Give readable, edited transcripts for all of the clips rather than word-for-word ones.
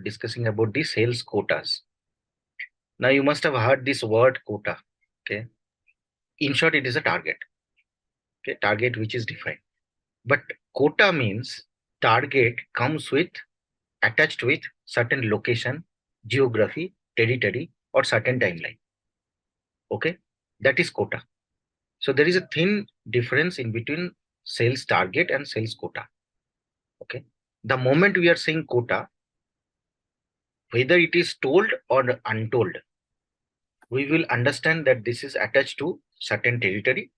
discussing about the sales quotas. Now you must have heard this word quota. Okay. In short, it is a target. Okay, target which is defined. But quota means target comes with attached with certain location, geography, territory, or certain timeline. Okay, that is quota. So there is a thin difference in between sales target and sales quota. Okay, the moment we are saying quota, whether it is told or untold, we will understand that this is attached to certain territory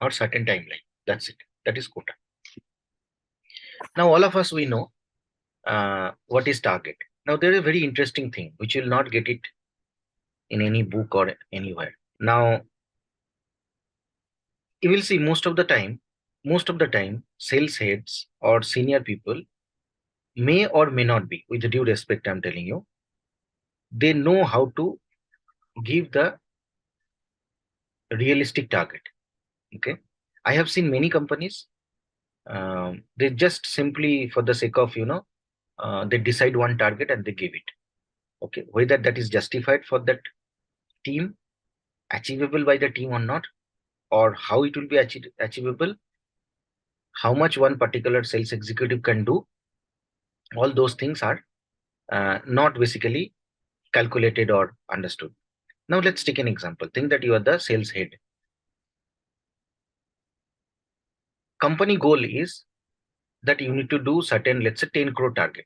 or certain timeline. That's it. That is quota. Now, all of us, we know what is target. Now, there is a very interesting thing which you will not get it in any book or anywhere. Now, you will see most of the time, sales heads or senior people may or may not be, with due respect, I'm telling you, they know how to give the realistic target. Okay. I have seen many companies, they just simply for the sake of, they decide one target and they give it. Okay. Whether that is justified for that team, achievable by the team or not, or how it will be achievable, how much one particular sales executive can do, all those things are not basically calculated or understood. Now let's take an example. Think that you are the sales head. Company goal is that you need to do certain, let's say 10 crore target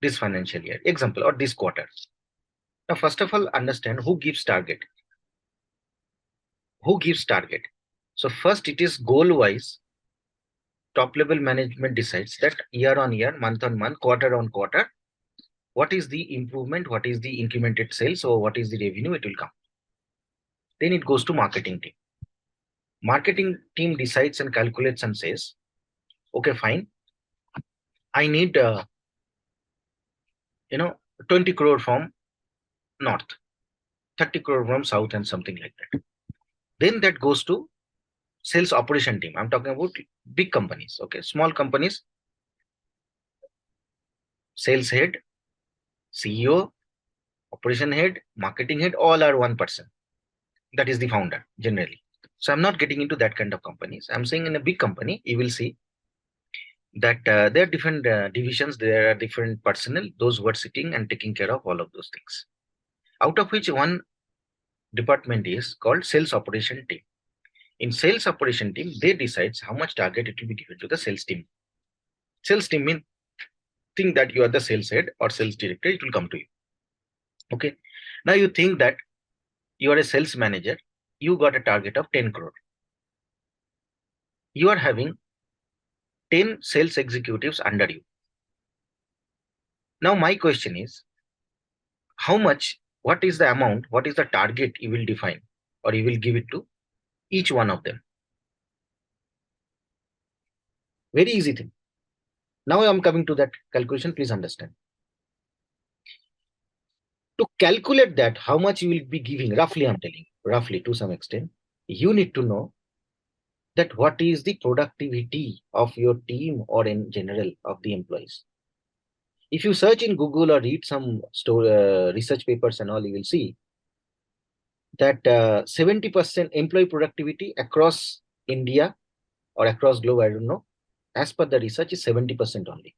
this financial year, example, or this quarter. Now, first of all, understand who gives target. Who gives target? So first it is goal wise. Top level management decides that year on year, month on month, quarter on quarter, what is the improvement, what is the incremented sales, or what is the revenue it will come. Then it goes to marketing team. Marketing team decides and calculates and says, okay, fine, I need 20 crore from north, 30 crore from south, and something like that. Then that goes to sales operation team. I'm talking about big companies. Okay, small companies, sales head, CEO, operation head, marketing head, all are one person. That is the founder generally. So I'm not getting into that kind of companies. I'm saying in a big company, you will see that there are different divisions, there are different personnel, those who are sitting and taking care of all of those things. Out of which one department is called sales operation team. In sales operation team, they decides how much target it will be given to the sales team. Sales team means think that you are the sales head or sales director, it will come to you. Okay. Now you think that you are a sales manager, you got a target of 10 crore. You are having 10 sales executives under you. Now my question is, how much, what is the amount, what is the target you will define or you will give it to each one of them? Very easy thing. Now I am coming to that calculation, please understand. To calculate that, how much you will be giving, roughly I'm telling, roughly to some extent, you need to know that what is the productivity of your team or in general of the employees. If you search in Google or read some research papers and all, you will see that 70% employee productivity across India or across globe, I don't know, as per the research is 70% only.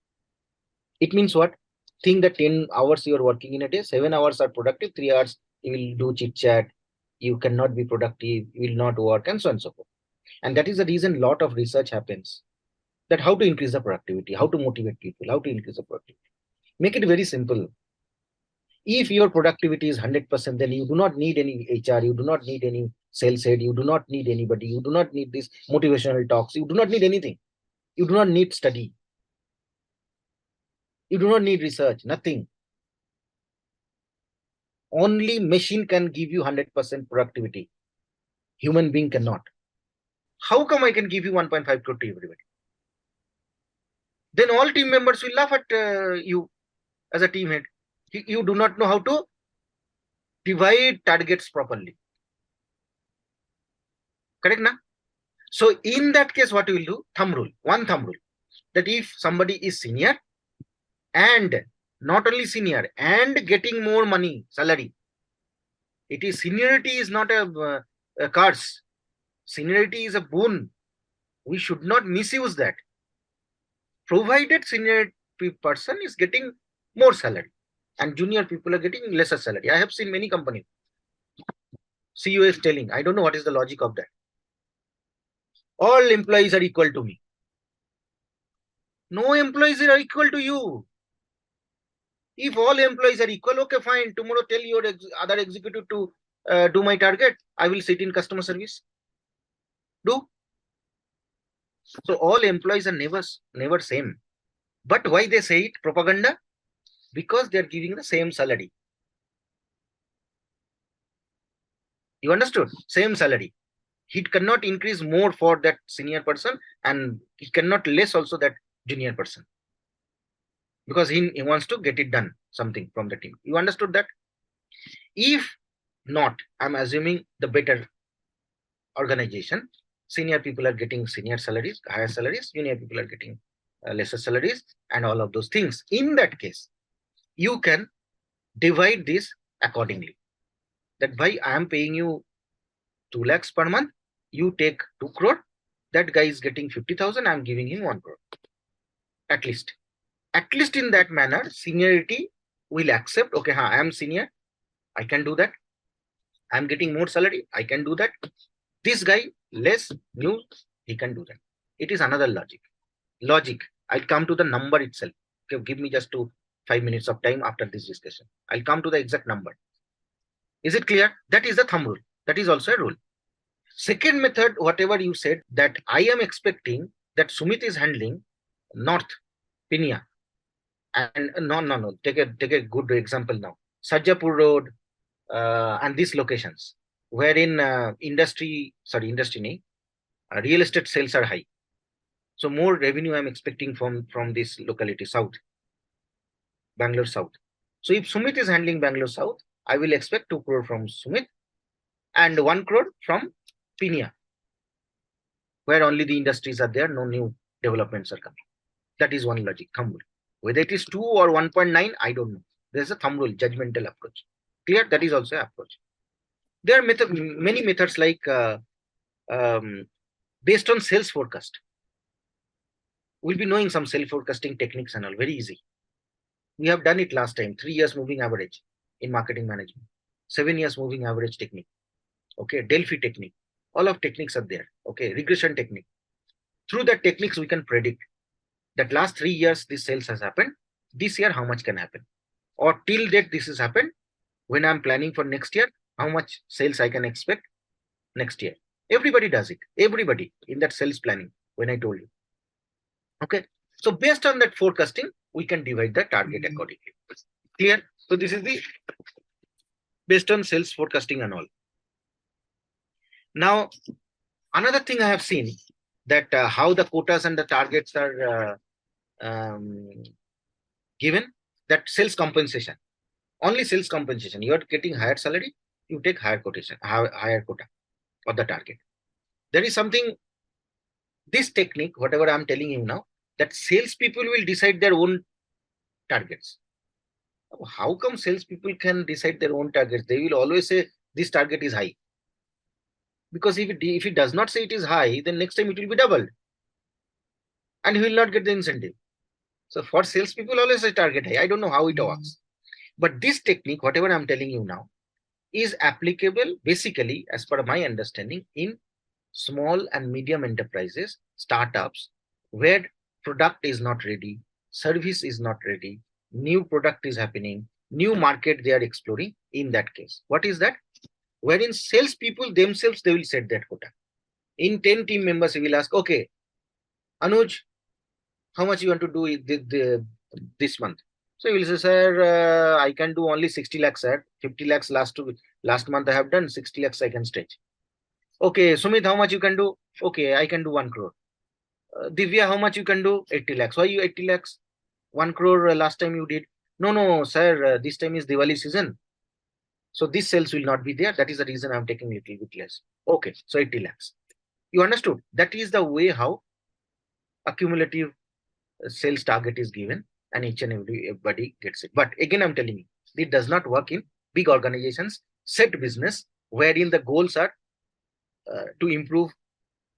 It means what? Think that 10 hours you are working in a day, 7 hours are productive, 3 hours you will do chit chat, you cannot be productive, you will not work, and so on and so forth. And that is the reason a lot of research happens, that how to increase the productivity, how to motivate people, how to increase the productivity. Make it very simple. If your productivity is 100%, then you do not need any HR, you do not need any sales head, you do not need anybody, you do not need these motivational talks, you do not need anything. You do not need study. You do not need research, nothing. Only machine can give you 100% productivity. Human being cannot. How come I can give you 1.5 crore to everybody? Then all team members will laugh at you as a team head. You do not know how to divide targets properly. Correct, na? So in that case, what we will do? Thumb rule. One thumb rule. That if somebody is senior, And not only senior, and getting more money, salary. It is seniority is not a curse. Seniority is a boon. We should not misuse that. Provided senior person is getting more salary and junior people are getting lesser salary. I have seen many companies. CEO is telling, I don't know what is the logic of that. All employees are equal to me. No employees are equal to you. If all employees are equal, okay, fine. Tomorrow tell your other executive to do my target. I will sit in customer service. Do. So all employees are never same. But why they say it? Propaganda? Because they are giving the same salary. You understood? Same salary. He cannot increase more for that senior person, and he cannot less also that junior person. Because he wants to get it done, something from the team. You understood that? If not, I'm assuming the better organization, senior people are getting senior salaries, higher salaries, junior people are getting lesser salaries, and all of those things. In that case, you can divide this accordingly. That by I am paying you 2 lakhs per month, you take 2 crore, that guy is getting 50,000, I'm giving him 1 crore. At least. At least in that manner, seniority will accept, okay, I am senior, I can do that. I'm getting more salary, I can do that. This guy, less, new, he can do that. It is another logic. I'll come to the number itself. Okay, give me just 5 minutes of time after this discussion. I'll come to the exact number. Is it clear? That is the thumb rule. That is also a rule. Second method, whatever you said, that I am expecting that Sumit is handling North, Pinia. And no. Take a good example now. Sajjapur Road and these locations, wherein real estate sales are high. So more revenue I'm expecting from this locality, South, Bangalore South. So if Sumit is handling Bangalore South, I will expect 2 crore from Sumit and 1 crore from Pinia, where only the industries are there, no new developments are coming. That is one logic, thumb rule. Whether it is 2 or 1.9, I don't know. There's a thumb rule, judgmental approach. Clear? That is also an approach. There are many methods like based on sales forecast. We'll be knowing some sales forecasting techniques and all, very easy. We have done it last time, 3 years moving average in marketing management, 7 years moving average technique. Okay, Delphi technique. All of techniques are there. Okay, regression technique. Through that techniques, we can predict that last 3 years this sales has happened. This year, how much can happen? Or till date this has happened. When I'm planning for next year, how much sales I can expect next year. Everybody does it. Everybody in that sales planning, when I told you. Okay. So based on that forecasting, we can divide the target accordingly. Clear? So this is the based on sales forecasting and all. Now, another thing I have seen that how the quotas and the targets are given, that sales compensation. Only sales compensation. You are getting higher salary, you take higher quotation, higher quota of the target. There is something, this technique, whatever I'm telling you now, that salespeople will decide their own targets. How come salespeople can decide their own targets? They will always say this target is high. Because if it does not say it is high, then next time it will be doubled. And he will not get the incentive. So for salespeople, always a target high. I don't know how it works. But this technique, whatever I'm telling you now, is applicable basically, as per my understanding, in small and medium enterprises, startups, where product is not ready, service is not ready, new product is happening, new market they are exploring. In that case, what is that? Wherein salespeople themselves, they will set that quota. In 10 team members, we will ask, okay, Anuj, how much you want to do this month? So he will say, sir, I can do only 60 lakhs, sir. 50 lakhs last month I have done, 60 lakhs I can stretch. Okay, Sumit, how much you can do? Okay, I can do 1 crore. Divya, how much you can do? 80 lakhs. Why you 80 lakhs? 1 crore last time you did. No, sir, this time is Diwali season. So this sales will not be there. That is the reason I'm taking little bit less. Okay, so 80 lakhs. You understood? That is the way how accumulative sales target is given. and each and everybody gets it. But again, I'm telling you, it does not work in big organizations, set business, wherein the goals are to improve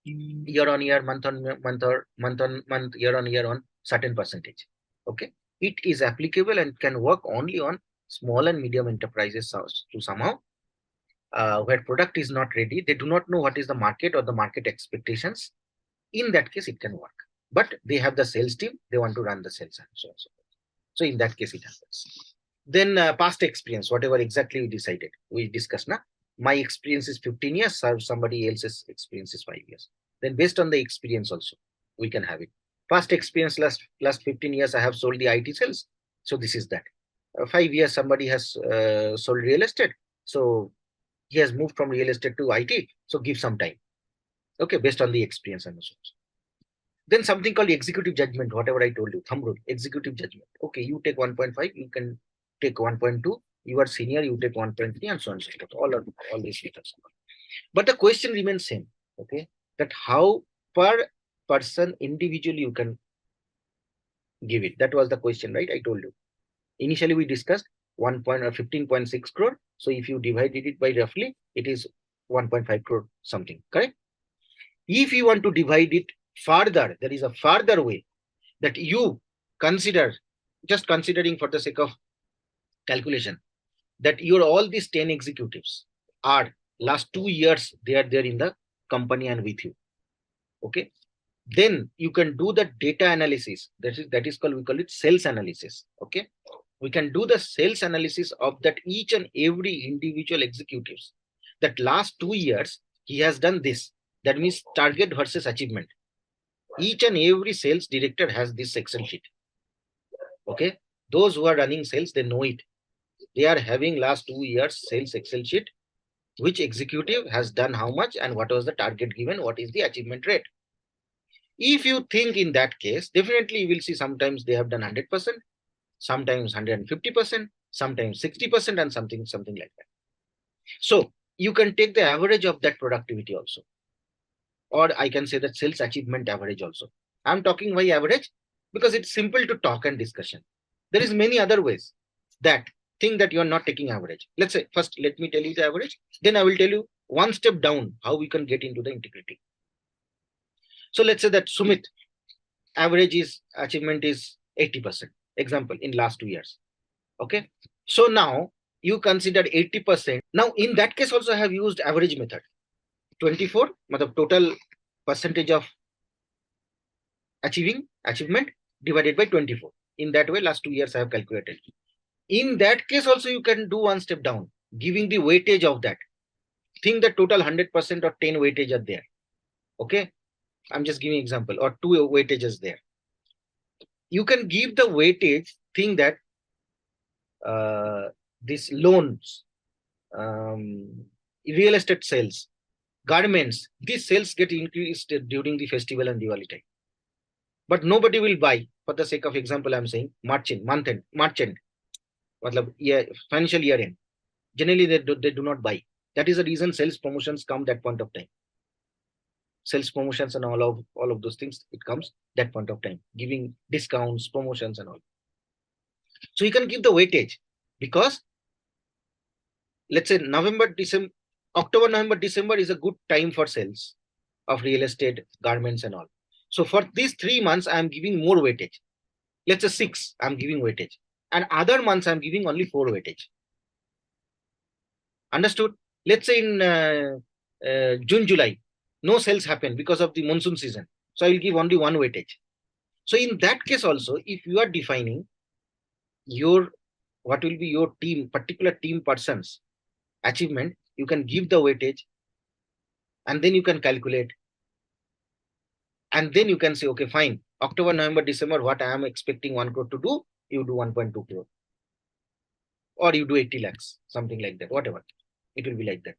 year on year, month on month, or month on month, year on certain percentage. Okay, it is applicable and can work only on small and medium enterprises to somehow where product is not ready, they do not know what is the market or the market expectations. In that case, it can work. But they have the sales team, they want to run the sales and so on. So in that case, it happens. Then past experience, whatever exactly we decided, we discussed now. My experience is 15 years, somebody else's experience is 5 years. Then based on the experience also, we can have it. Past experience, last 15 years, I have sold the IT sales. So this is that. 5 years, somebody has sold real estate. So he has moved from real estate to IT. So give some time. Okay, based on the experience and so on. Then something called executive judgment, whatever I told you, thumb rule, executive judgment. Okay, you take 1.5, you can take 1.2, you are senior, you take 1.3, and so on and so forth. All these methods. But the question remains same, okay, that how per person individually you can give it. That was the question, right? I told you. Initially, we discussed 15.6 crore. So if you divided it by roughly, it is 1.5 crore something, correct? If you want to divide it further, there is a further way that you consider, just considering for the sake of calculation, that your all these 10 executives are last 2 years, they are there in the company and with you. Okay. Then you can do the data analysis. That is called, we call it sales analysis. Okay. We can do the sales analysis of that each and every individual executives. That last 2 years, he has done this. That means target versus achievement. Each and every sales director has this Excel sheet. Okay. Those who are running sales, they know it. They are having last 2 years sales Excel sheet, which executive has done how much and what was the target given, what is the achievement rate. If you think in that case, definitely you will see sometimes they have done 100%, sometimes 150%, sometimes 60%, and something like that. So you can take the average of that productivity also. Or I can say that sales achievement average also. I'm talking why average? Because it's simple to talk and discussion. There is many other ways that think that you're not taking average. Let's say, first, let me tell you the average. Then I will tell you one step down, how we can get into the integrity. So let's say that Sumit, average is achievement is 80%. Example, in last 2 years. Okay. So now you consider 80%. Now in that case also I have used average method. 24, total percentage of achievement divided by 24. In that way, last 2 years I have calculated. In that case also you can do one step down, giving the weightage of that. Think the total 100% or 10 weightage are there. Okay. I'm just giving example, or 2 weightages there. You can give the weightage, think that these loans, real estate sales, garments, these sales get increased during the festival and Diwali time. But nobody will buy, for the sake of example, I'm saying March end, financial year end. Generally, they do not buy. That is the reason sales promotions come that point of time. Sales promotions and all of those things, it comes that point of time, giving discounts, promotions and all. So you can give the weightage because let's say October, November, December is a good time for sales of real estate, garments and all. So for these 3 months, I'm giving more weightage. Let's say 6, I'm giving weightage. And other months, I'm giving only 4 weightage. Understood? Let's say in June, July, no sales happen because of the monsoon season. So I will give only 1 weightage. So in that case also, if you are defining what will be your team, particular team person's achievement, you can give the weightage and then you can calculate. And then you can say, okay, fine. October, November, December, what I am expecting 1 crore to do, you do 1.2 crore. Or you do 80 lakhs, something like that, whatever. It will be like that.